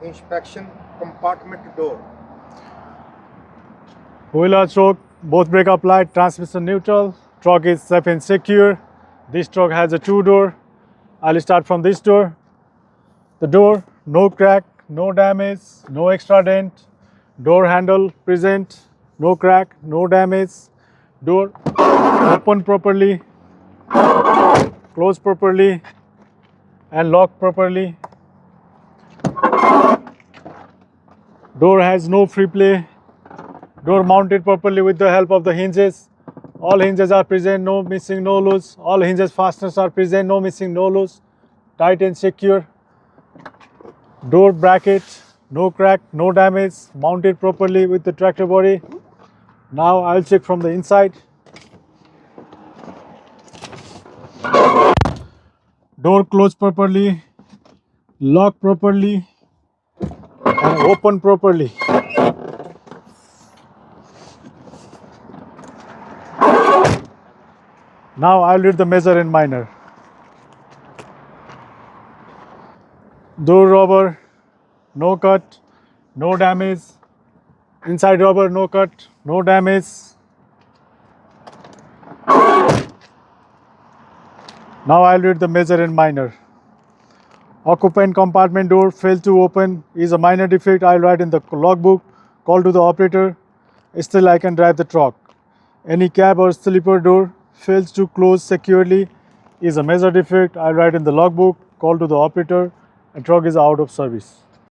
inspection compartment door. Wheel arch choke, both brake applied, transmission neutral, truck is safe and secure. This truck has a 2-door. I'll start from this door. The door, no crack, no damage, no extra dent. Door handle present, no crack, no damage. Door open properly, close properly, and lock properly. Door has no free play. Door mounted properly with the help of the hinges. All hinges are present, no missing, no loose. All hinges fasteners are present, no missing, no loose. Tight and secure. Door bracket, no crack, no damage. Mounted properly with the tractor body. Now I'll check from the inside. Door closed properly, lock properly, and open properly. Now I'll read the measure and minor. Door rubber, no cut, no damage. Inside rubber, no cut, no damage. Now I'll read the measure and minor. Occupant compartment door failed to open is a minor defect. I'll write in the logbook. Call to the operator. Still I can drive the truck. Any cab or sleeper door fails to close securely is a major defect. I'll write in the logbook. Call to the operator. And truck is out of service.